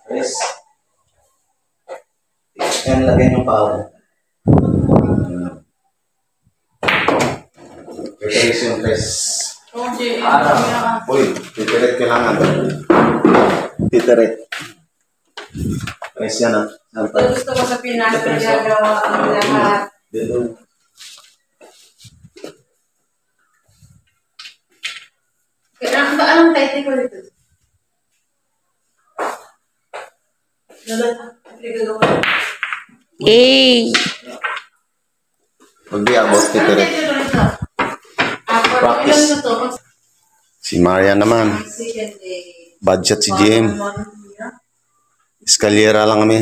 Press. Yan, lagyan yung power. Preparation press. Uy, titiret kailangan. Titiret. Press yan ah. Gusto ko sa Pinas na gagawa ang lahat. Dito. Anong title ko dito? Hey! Magbiabot, titiret. Practice. Si Maria naman. Budget si GM. Escalera lang kami.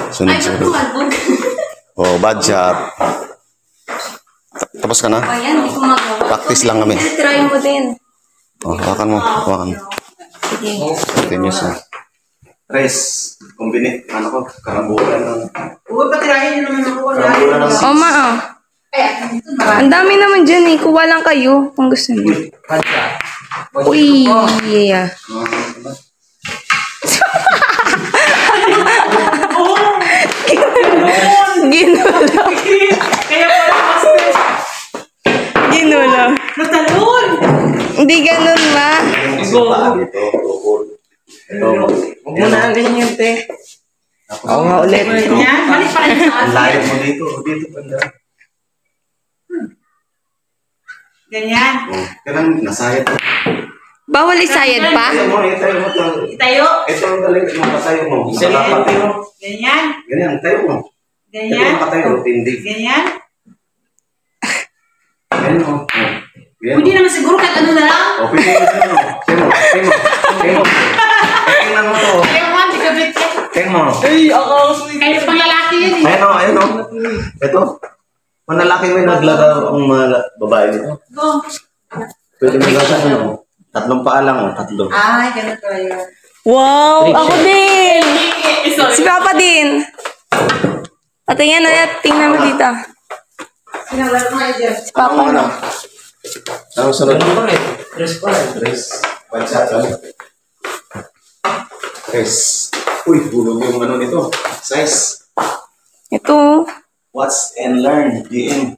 Sunod-sunod. Oh, budget. Tapos ka na? Ayan, hindi ko magawa. Practice lang kami. Try mo din. Oh, hawakan mo. Hawakan mo. Sige. Continuous na. Tres. Combine. Ano ko? Karambulan ng... Uy, patirahin nyo naman ako. Karambulan ng... O, ma, oh. Ang dami naman dyan eh. Kuha lang kayo kung gusto niyo. Uy, yeah. Ginulo. Ginulo. Natalon! Hindi ganun, ma. Ito, tukol. Ito, Huwag mo na ang ganyan, te. Oo nga ulit. Ganyan, mali pa rin sa ang atin. layo mo dito. Dito, banda. Ganyan. Oh, kailan nasayat mo. Bawal isayad pa? Itayo mo, itayo mo. Itayo. Ito ang galing. Makatayo mo. Makatayo mo. Ganyan. Ganyan, tayo mo. Ito Ganyan. makatayo. Tindig. Ganyan. Ganyan mo. Ganyan mo. Hindi naman siguro kahit ano na lang. O, pili mo. Tayo mo. Tingnan mo to. Kaya mo, hindi ka bit yan. Tingnan mo. Kaya pang lalaki yun eh. Ayun o, ayun o. Ito. Manlalaki mo yung naglaro ang mga babae nito. Go. Pwede mo gasa ano. Tatlong paa lang o. Tatlo. Ay, ganun ko yun. Wow! Ako din! Si Sorry. Papa din. Patingin na, tingnan mo dito. Sinawal ko nga dyan. Si Papa Ano? na. Ano sunod? Tres pa lang. Tres. One shot lang. Tres. Uy, bulog yung ano nito. Size. Ito. Watch and learn. DM.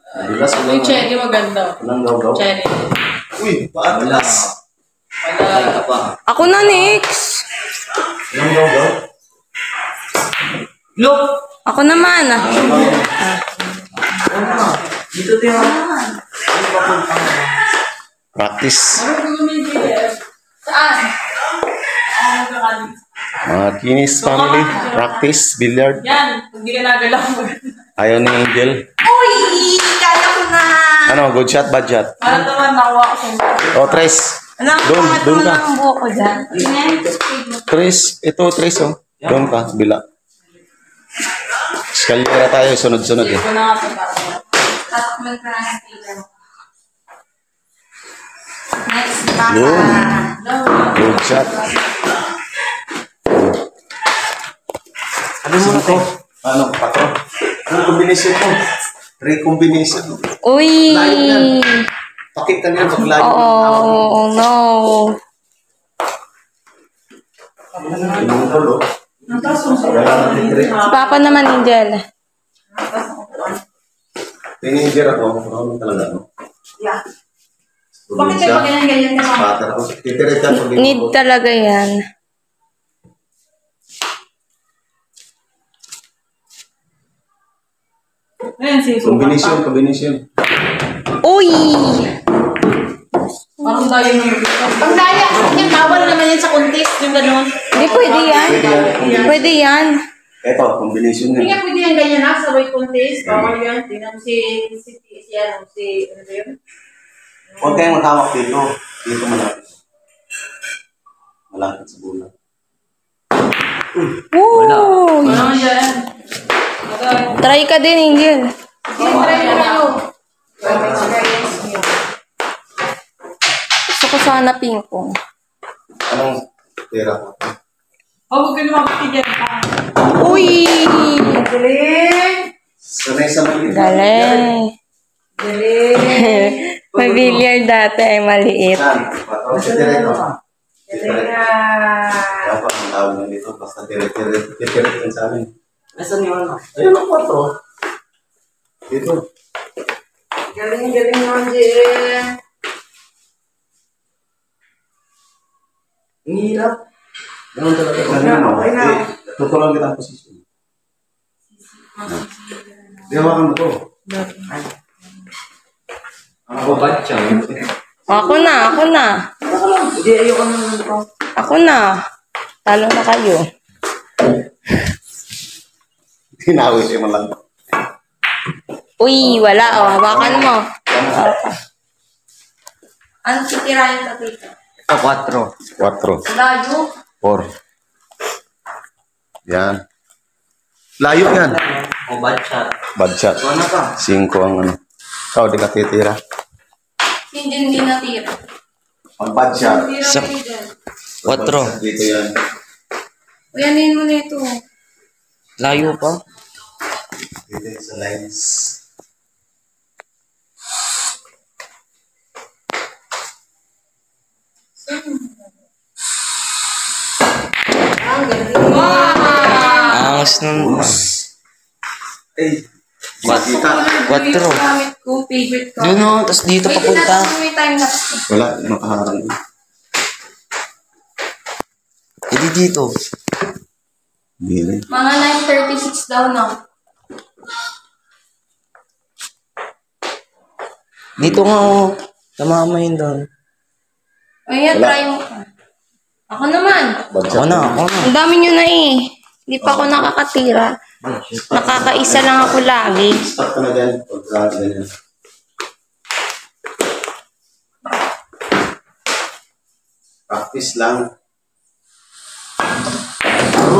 Adilas ko lang. Yung cherry maganda. Walang gaw-gaw. Cherry. Uy, paadilas. Patay ka pa. Ako na, next. Walang gaw-gaw. Look. Ako naman. Dito din ako. Practice. Saan? Kinis family. Practice. Billiard. Yan. Hindi ka nagalaw mo. Ayaw ni Angel. Uy! Kaya ko na! Ano, good shot, bad shot? Para naman nakuha ko sa O, Tres. Doon ka. ang buhok ko dyan. Tres. Ito, Tres, oh. Doon ka, bila. Escalera tayo, sunod-sunod eh. Ito na nga sa bata. Tatakman ka na ng tila. Next, Papa. Yun. Good shot. Ano mo na to? Ano, patro? Anong combination mo? Three combination. Uy! Layo yan. Pakita niya pag layo. Oh, no. Yung tulo. Kailangan natin three. Si Papa naman, Angel. Teenager ako. Ano talaga, no? Yeah. Bakit kayo pag ganyan ka sa Pater ako. Titirit ka pag Need talaga yan. Ayan, si combination, combination. Uy! Parang daya mo yung Ang daya, yan, bawal naman yan sa contest, yung gano'n. Hindi, pwede yan. Pwede yan. Ito, combination Hindi yan. nga pwede yan ganyan na sa weight contest, bawal yan. Tingnan mo si ano ba yun? Huwag kayong matawak dito. Dito malapit. Malapit sa bulan. Woo! Ano yan? Try ka din, Angel. Sige, try mo kayo. Experience niyo. Gusto ko sana ping-pong. Anong pera ko? Huwag ka naman patigyan pa. Uy! Galing! Sanay sa mali. Galing. Galing! May billiard dati ay maliit. Saan? Patro, titirit mo. Galing na. Kaya pa, ang tawag na dito. Basta titirit yan sa amin. Nasaan yung ano? Ayun ang patro. Dito. Galing naman, Jen. Ang hirap. Ganun talaga. Okay na. Tutulang kita ang posisyon. Di hawakan mo to. Ako ba siya? Ako na. Hindi, ayoko naman ito. Ako na. Talo na kayo. Hinawis mo lang. Uy, wala. O, hawakan mo. Ano titirahin ka dito? Ito, 4. 4. Layo. 4. Yan. Layo yan. O bad shot. Bad shot. Ano pa? 5 ang ano. Ikaw, di ka titira. Hindi natira. Ang bad shot. Sa- 4. Dito yan. Uy, anin mo na ito. Layo pa. Dito yung sa lines. Angas nun. Eh, makita. 4. Gamit ko, favorite ko. Doon o, tapos dito papunta. May time lapse. Wala, makaharang. Hindi dito. Bili. Mga 9:36 daw, no? Dito nga o. Tamama yun doon. Ayan, Wala. try mo. Ako naman. Bad Ako shot. na, ako na. Ang dami nyo na eh. Hindi pa ako nakakatira. Nakakaisa lang ako lagi. Stop ka na dyan. Pagka ganyan. Practice lang.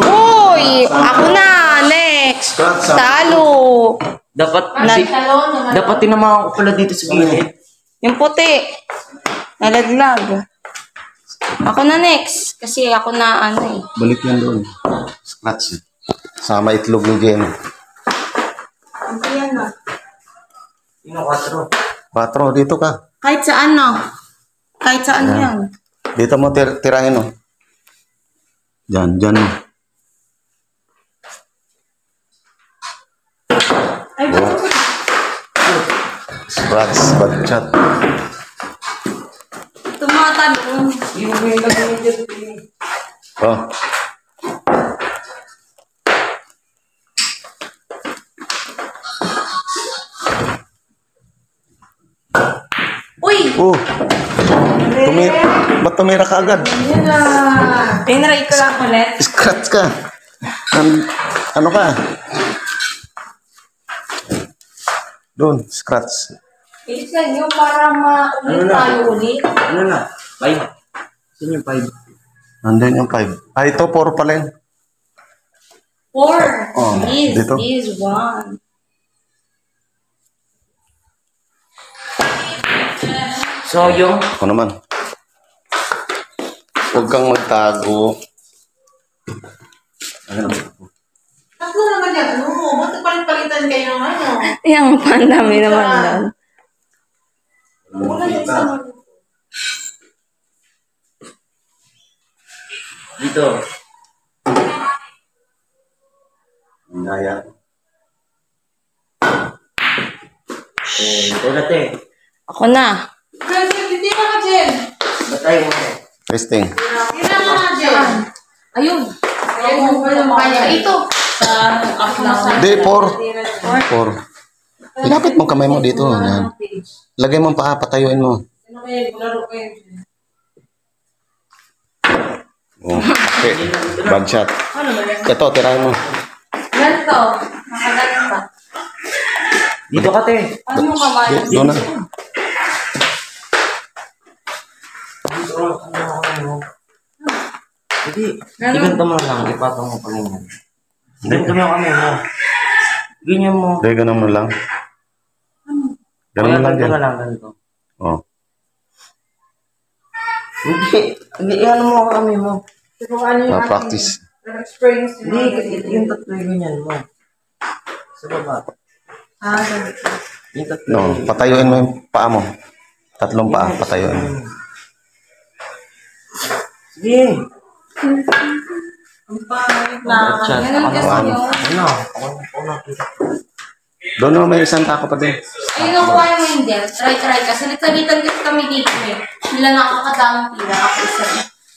Uy! Ako na! Next! Scratch, Talo! Dapat, Talon naman. dapat tinamaan ko pala dito sa gilid. Yung puti. Nalaglag. Ako na next. Kasi ako na ano eh. Balik yan doon. Scratch. Sama itlog ni Jen. Ayan na. Sino 4? 4, dito ka. Kahit saan no? Kahit saan yan. Dito mo tirahin, oh. Diyan. Oh. Scratch, bad shot. Tumatanong. Yung may lagay dyan. Oh. Uy! Oh. Ba't tumira ka agad? Pinray ko lang ulit. Scratch ka. Ano ka? Doon, scratch. Bilisan nyo para maulit tayo ulit. Ano na? 5. Sino yung 5? Nandun yung 5. Ah, ito, 4 pala yun. 4. Oh, dito. This 1. So, yung Ako naman. Huwag kang magtago. Ayun. Tatlo naman yan. Ano? Ba't palit-palitan kayo ng ano? Yung pandami naman doon. Wala yung isa mo. dito. Ang gaya. Ito natin. Ako na. Hindi ka na, Jen. Batay mo. Testing. Hindi ka na, Jen. Ayun. Ayun, Kaya ito. Sa up na sa... Hindi, 4. Ilapit mo kamay mo dito. Yan. Lagay mo ang paa, patayuin mo. Ano kayo? Laro kayo. Oh, okay. Bad shot. Ano ba yan? Ito, tirahin mo. Ganito. Nakagalan pa. Dito ka, te. Ano yung kamay? Doon na. Hindi. Iganto mo lang. Ipatong mo pa ganyan. Ganito mo kami mo. Ganyan mo. Hindi, ganun mo lang. Ganun mo lang Ganito yan. ka lang, ganito. Oh. Hindi, ano mo kami mo. Pero ano yung Practice. experience Hindi, yung tatlo yung ganyan mo. Sa baba. ganito. Yung tatlo. No, patayuin mo yung paa mo. Tatlong pa, patayon. Sige. Ang pangit Na, Chat. ganun kasi Ano? yun. Ano? Ako na. Doon naman may isang tako pa din. Ayun ang kuha mo yung Del. Try ka. Salit-salitan kasi kami dito eh. Sila nakakadamang tira. Ako isa.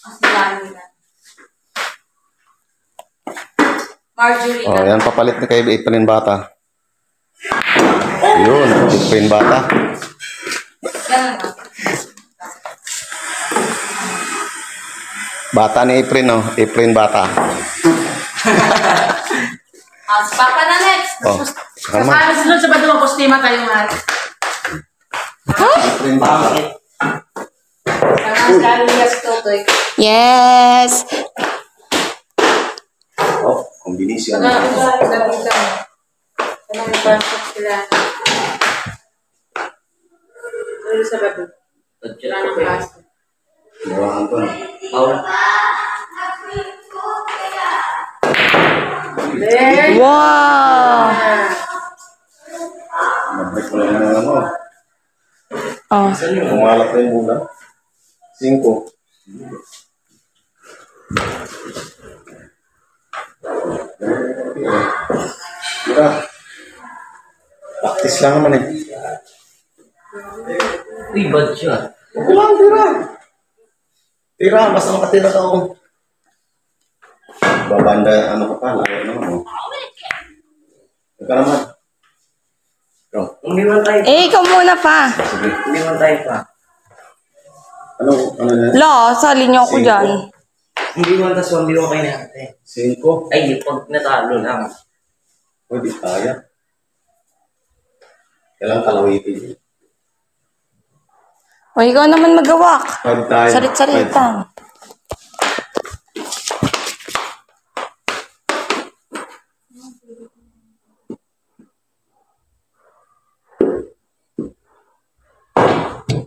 Kasi lang nila. Marjorie Oh, na. yan papalit na kay April bata. Yun, April bata. Ganun na. Bata ni April, no? April bata. Si Papa na next. Oh, saka naman. Ano sunod sa badong postima tayo nga. April bata. Ang Alias Totoy. Yes! Oh, kombinasyon. Ano may pasok sila. Ano sa badong? Wala nang klase. Gawahan ko, no? Wow! Nabalik ko lang ng ano. Oh. Kumalat na yung muna. 5. Tira. Practice lang naman eh. Uy, bad siya. Huwag lang, tira. Tira, basta makatira ka ako. Babanda, ano ka pa, layo naman. Oh. Huwag ka naman. Go. Umiwan tayo. Eh, ikaw muna pa. Sige. Umiwan tayo pa. Ano na? La, sali niyo ako Cinco. dyan. Umiwan tas umiwan kayo natin. 5. Ay, pag natalo lang. Pwede kaya. Kailangan kalawitin. O, ikaw naman magawak. 5 tayo. Salit-salita.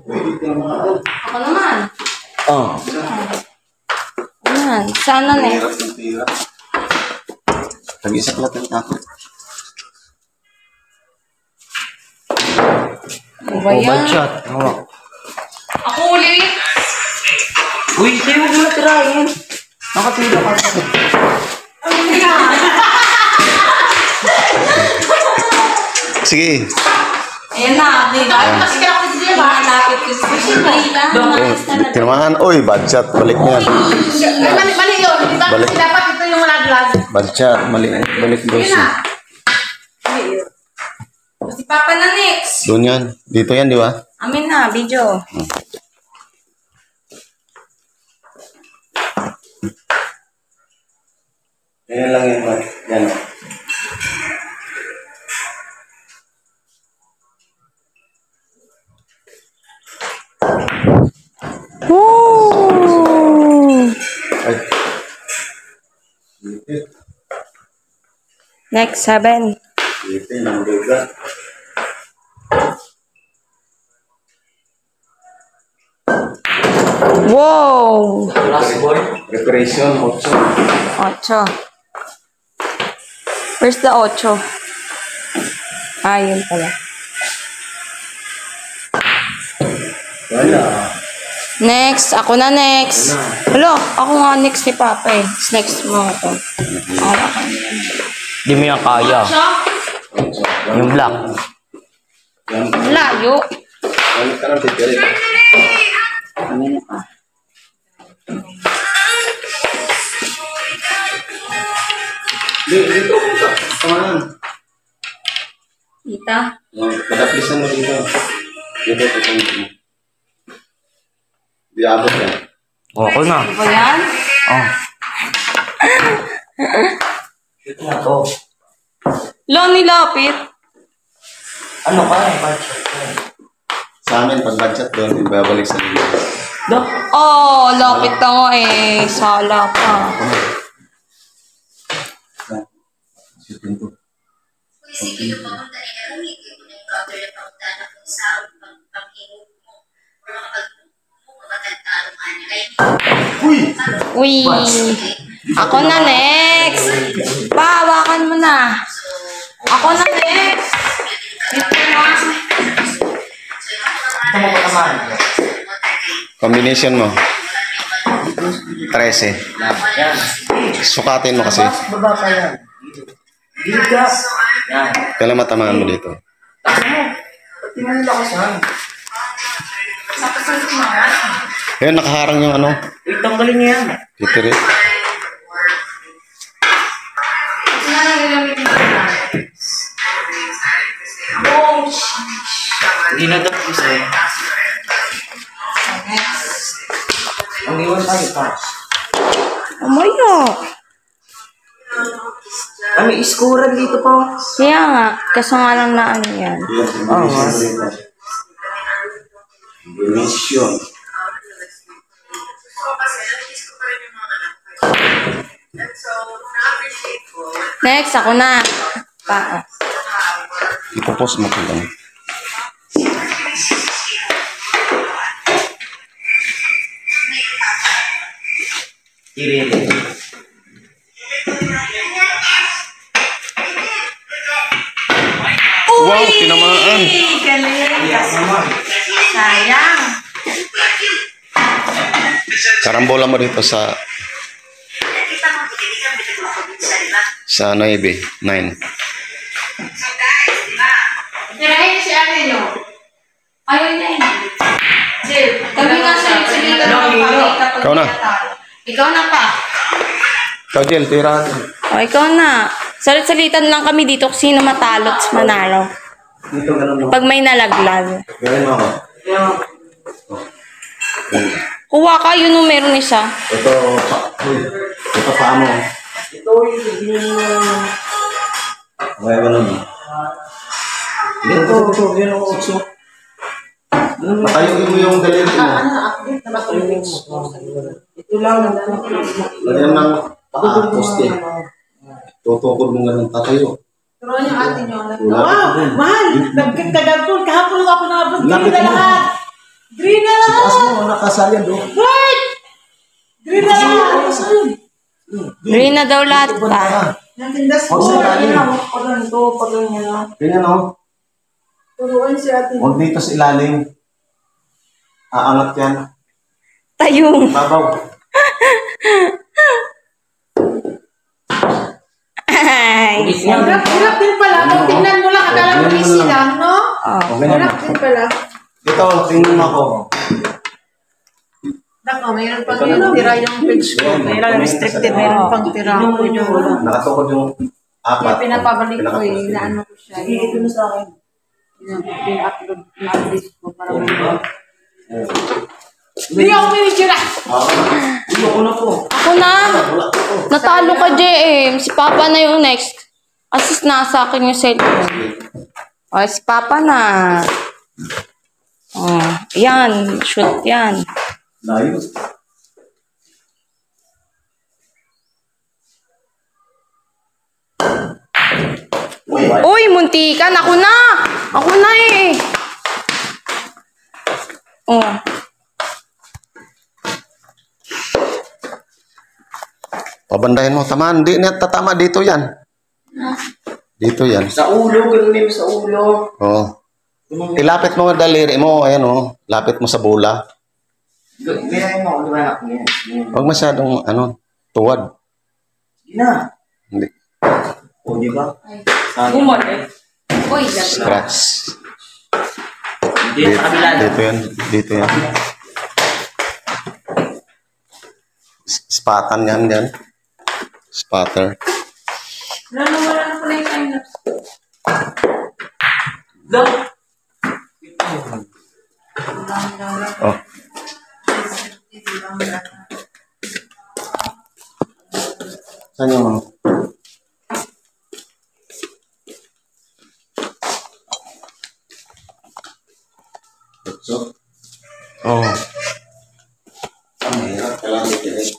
Pwede ka naman. Ako naman. Oh. Ayan. Sana na eh. Hirap ng tira. Tag-isa pala ng tako. Ano ba Oh, yan? bad shot. Hawak. Ako ulit. Uy, sa'yo huwag mo na tirahin. Nakatira ka sa Sige. Ayan na. Diba? Kasi kaya ako dito ba? Malapit ko sa Oh, tinamaan. Uy, bad shot. Balik niyan. Mali yun. Diba Balik. kasi dapat ito yung malaglag. Bad shot. Balik Yun doon. na. Si Papa na next. Doon yan. Dito yan, di ba? Amin na, video. Yan lang yan. Yan. Woo! Ay. Dito. Next, 7. Dito yung lugar. Wow! last ball. Preparation, 8. 8. Where's the 8? Ah, yun pala. Wala. Next, ako na next. Hello, ako nga next ni Papa eh. Next mo ako. Di mo yan kaya. Yung black. Yan. Layo. Yan ka lang titiri. Amin na pa. Dito. Samahan. Tita. Padaplisan mo dito. Dito. Di abot yan. Oh, ako na. Ano ba yan? Oh. Shoot na to. Lo, nilapit. Ano ka eh? Bad shot ka eh. Sa amin, pag budget doon, ibabalik sa inyo. Oh, lapit na nga eh. Sala pa. Shooting ko. Isipin mo papunta ni Karami, hindi mo na-encounter na papunta na kung saan pag-ingog mo or makapag-move mo magandang Uy! Uy. Ako na next. Pahawakan mo na. Ako na next. Ito na. Gusto mo patamaan? Combination mo. 13. Yan. Sukatin mo kasi. Baba pa yan. Dito ka. Yan. Kailan matamaan mo dito. Taas mo. Pati mo yung lakasan. Ayun, nakaharang yung ano. Wait, tanggalin niya yan. Dito rin. Hindi na daw isa eh. Ang iwan tayo pa. Umaya. May iskura dito pa. Kaya nga, kaso nga lang na ano yan. Oo nga. Combination. Next, ako na. Pa. Ipopost mo ko lang. Irene. Wow, tinamaan. Yes, naman. Sayang. Karambola mo dito sa 9. Tirahin si Ate nyo. Ayaw niya eh. Sir, kami nga salit-salitan ng pangita. Ikaw na. Ikaw na pa. Ikaw, Jel, tirahan. O, ikaw na. Salit-salitan lang kami dito kung sino matalot sa manalo. Dito, ganun mo. Pag may nalaglag. Gawin mo ako. Kuha ka, yun o meron isa. Ito, ito pa mo. Ito yung Okay, ganun mo. Ito, yun ang utso. Patayuin mo yung daliri mo. ito lang. Lagyan ng poste. Tutukod mo ganun, tatayo. Turuan yung ate nyo. Wow, mahal! Nagkagagpon. Kahapon lang ako nakapon. Green na lahat. Green na lahat. Taas mo, nakasalyan doon. Wait! Green na lahat. Green na daw lahat pa. Natindas Huwag ko. sa ilalim. Ganyan o. Turuan si ate. Huwag dito sa ilalim. Aangat yan. Tayong. Babaw. Ay. Hirap din pala. Pag tingnan mo lang, akala mo easy lang, no? Oh. Hirap din pala. Ito, tingnan ako. Nako, mayroon pang tira yung page ko. Mayroon restricted, mayroon pang tira ko yun. Nakatukod yung Kaya apat. pinapabalik ko eh, inaano ko siya. Ito na sa akin. Pin-upload, na-update ko para may Hindi ako pinictura! Ako na po. Ako na. Natalo ka, JM. Si Papa na yung next. Asis nasa akin yung cellphone. O, si Papa na. Oh, yan. Shoot yan. Layo. Uy, muntikan. Ako na. Ako na eh. Oh. Pabandahin mo. Tamaan. Hindi na tatama. Dito yan. Dito yan. Sa ulo, ganun mo sa ulo. Oh. Ilapit mo ang daliri mo. Ayan oh. Lapit mo sa bola. Ginahin mo, di ba anak niya? Huwag masyadong, tuwad. Gina. Hindi. O, di ba? Bumalik. Uy, Scratch. Dito sa kabila. Dito yan. Dito yan. Spatan yan yan. Spatter. Wala na pala yung time-lapse. Go! Oh. Saan yung mga? So? Oh. Ang hirap ka lang dito.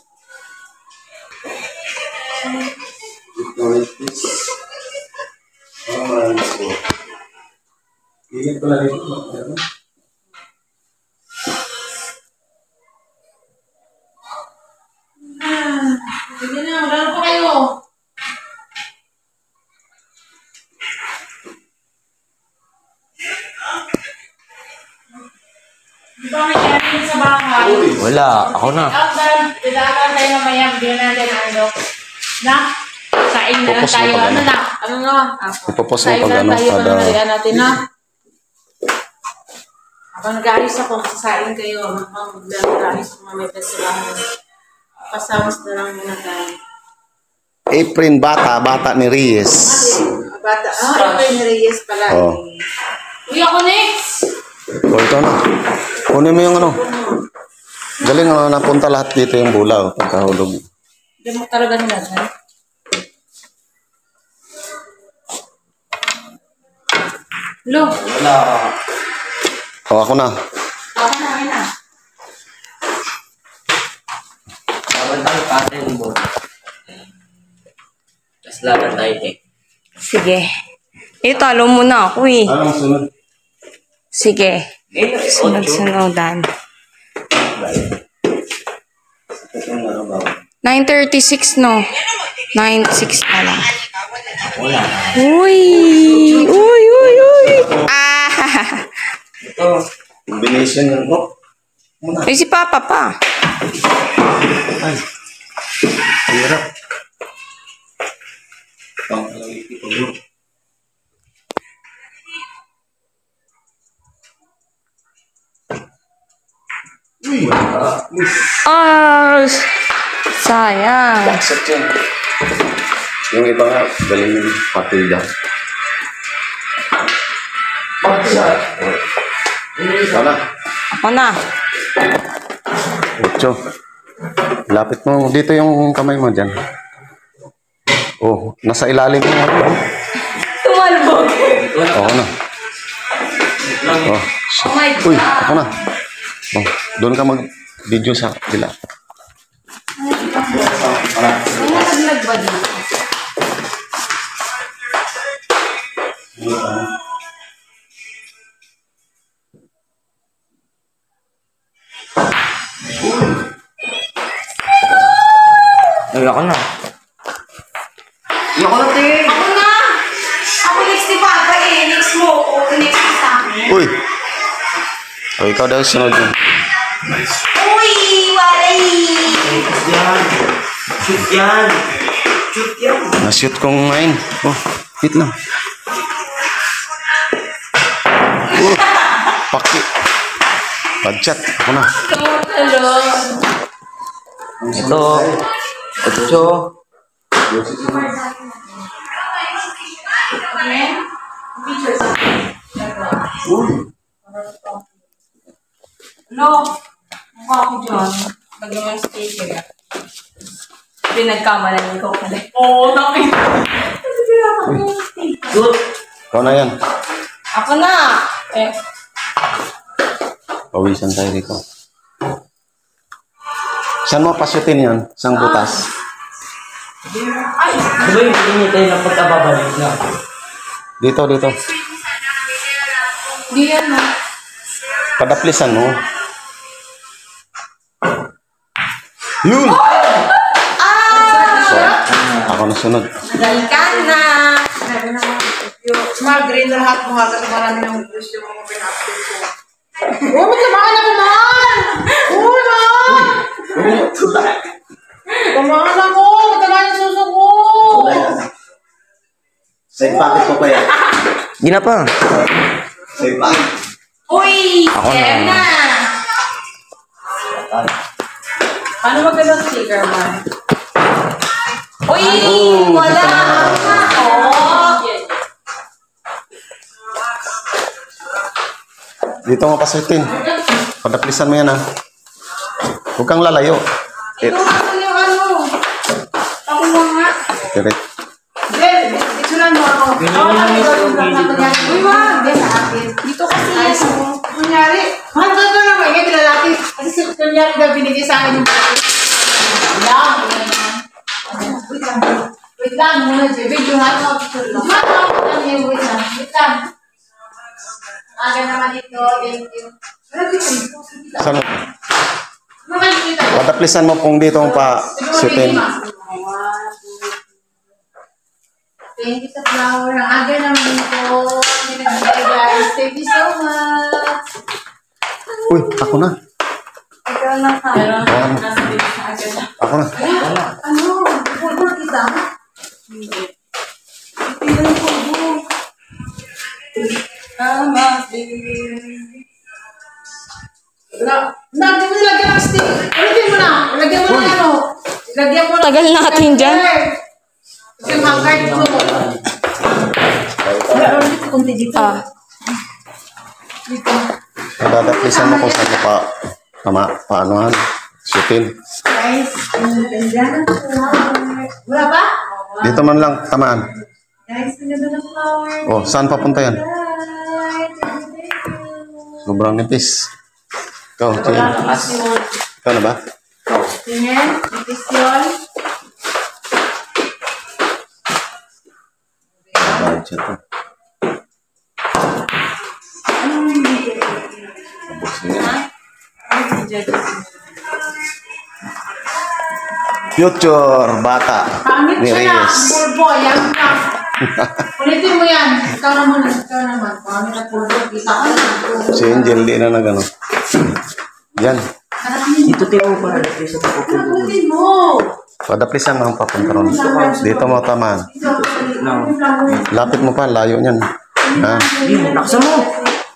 Ilan pala dito? Sige na, wala na pa kayo. sila. Ako na. Dadakan tayo mamaya. Bigyan natin ano. Na? Saing na lang Pupus mo tayo. pag Ano ano. na? Ano na? Ipupus mo Saing pag na ano, lang tayo. kada... Mamaya natin na. Habang nag-aayos ako, sasain kayo. Habang nag-aayos ako, may festival. Pasawas na lang muna tayo. Apron bata ni Reyes. Bata. Ah, ito yung Reyes pala. Oh. Uy, ako next! O, ito na. Kunin mo yung ano. Galing napunta lahat dito yung bulaw. Pagkahulog. Hindi mo talaga nila, ha? Lo, Wala. O, ako na. ako na. Laban tayo patin mo. Tapos laban tayo, Tek. Sige. Talo muna ako eh. Anong sunod? Sige. Sunod-sunodan. 9:36 no? 9:06 pa lang. Wala. Uy! Uy! Uy! Uy! Ah! Ito. Combination yung rock. Ay, si Papa pa. Ay. Hirap. Pang-alawit. Ah! Sayang. Baksak yun. Yung iba nga, galing yung patida. Sana. Ako na. Ocho. Lapit mo. Dito yung kamay mo dyan. Oh, nasa ilalim mo. Tumalbog. Oo na. Oh, shit. Uy, ako na. Oh, doon ka mag-video sa dila. Nalaglag ba dito? Ay, ako na. Ako na, Tek. Ako na! Ako next ni Papa eh. Next mo. O, next mo sa akin. Uy! O, ikaw daw sunod yun. Uy! Walay! Shoot yan. Shoot yan. Shoot yan. Na-shoot kong ngayon. Oh, hit lang. Paki. Pag-chat. Ako na. Hello. Ito. 8. Hello. Mukha ako dyan. Lagyan mo yung sticker. Pinagkamalan ko pala. Oo, nakita. Shoot. Ikaw na yan. Ako na. Eh, Pawisan tayo dito. Saan mo pasyutin yun? Isang butas. Diba yung hindi tayo na pagkababalik na? Dito. di yan na. Padaplisan mo. Yun! So, ako na sunod. Nagalikan na. Sabi na small green lahat mo nga kasi marami ng gusto yung mga pina-update ko. Oh, magkabahan ako man! Oh, man! Kumahan ako! Magkabahan yung suso ko! Side pocket ko kaya. Di na pa. Side pocket. Uy! Ako na. Yan na! Paano magandang sticker man? Uy! Wala! Oh! Dito mo pasyutin. Padaplisan mo yan ha. Huwag kang lalayo. Ito ako yung ano. Ako mo nga. Direct. Ben, itulan mo ako. Ako lang yung uy, wag. Ben, sa akin. Dito kasi yan. Kunyari, mahal ka ito naman. Ngayon, lalaki. Kasi kunyari daw binigay sa akin yung lang. Wait lang muna, Jay. Video nga ako. Wait lang. Aga naman dito. Thank you. Saan mo? Makikita. Padaplisan mo kung dito mo pasyutin. Thank you sa flower. Ang aga naman dito. Guys, thank you so much. Uy, ako na. Ikaw Tagal ng camera. Ako na. Ano? Pulbo kita? Hindi. Hindi na yung pulbo. Lagyan mo nilagyan ng stick. Lagyan mo na. Lagyan mo na ano. Lagyan mo na. Tagal natin dyan. Kasi yung hanggang dito. Wala ulit kunti dito. Ah. Dito. Nadadaplisan mo kung saan mo paanohan. Shootin. Guys, ganda ng flower. Wala pa? Dito man lang, tamaan. Guys, ganda ng flower. Oh, saan papunta yan? Right. Sobrang nipis. Ikaw, Jay. Ikaw na ba? Tingnan, ipis yun. Bad siya to. Tapos niya. Future bata Pangit ni siya na. Reyes. Pulbo, yan na. Ulitin mo yan. Ikaw naman. Ikaw naman. Pangit na pulbo. Kita ka na. Si Angel, di na nagano. Yan. Dito tayo para dito sa pupulo. Ulitin mo. Padaplisan ang papunta ron. Dito mo tamaan. Lapit mo pa, layo niyan. Ha? Hindi, naksa mo.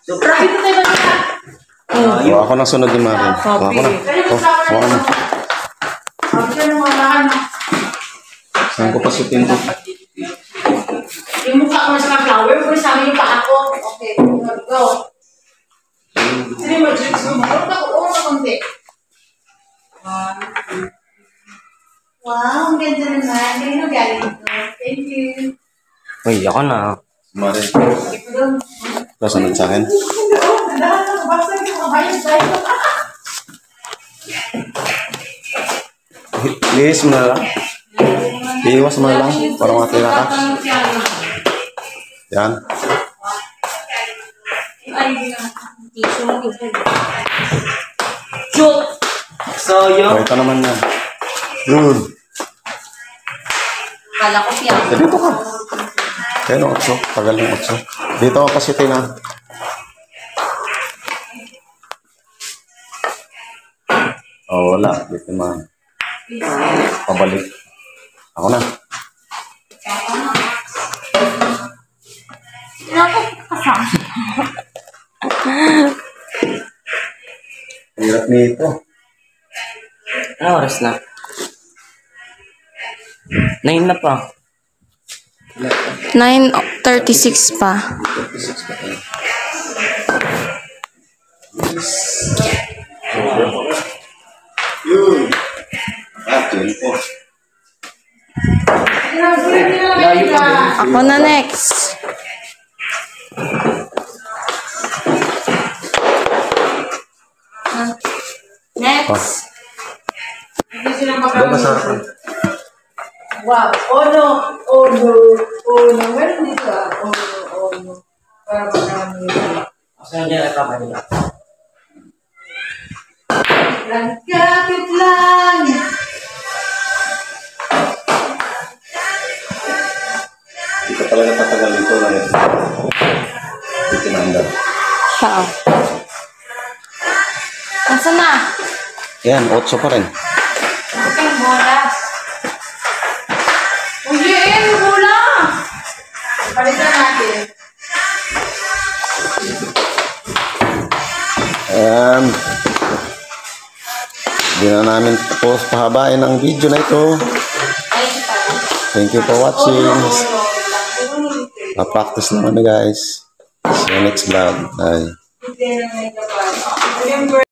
Dito tayo ba niya? O, ako nang sunod ni Marin. O, ako na. O, ako na. Sabi siya ng mga bahan. Saan ko pasutin ko? Yung mukha ko sa flower, kung sa amin yung paa ko. Okay, go. Sige mo, Jigs. Ulo ka konti. Wow, ang ganda naman. Ganyan ang galing ito. Thank you. Uy, ako na. Marin. Ito doon. Kasunod sa akin. Basta yung mga bayan tayo. Liis mo na lang. Iiwas mo na lang para makatira ka. Yan. So, O, ito naman yan. Yun. Kala ko piyak. Eh, dito ka. Kaya no, 8. Tagal ng 8. Dito ka pasutin na. Oh, wala. Dito man. Pabalik. Ako na. Hirap nito. ano oras na? 9 na pa. 9:36 pa. Yun. Yun po. Ako na next. Next. Hindi sila Doon ka sa harapan. Wow. Oh no. Oh no. Oh no. Meron dito ah. Oh no. Oh no. Para marami. Saan niya ka ba niya? Langkapit lang. Hindi ka talaga tatagal dito na yun. Dito na handa. Siya. Nasaan na? Yan, 8 pa rin. Okay, bola. Uy, yung bola. Palitan natin. Ayan. Hindi na namin tapos pahabain ang video na ito. Thank you for watching. Pa-practice naman na guys. See you next vlog. Bye. Hindi na may kapal.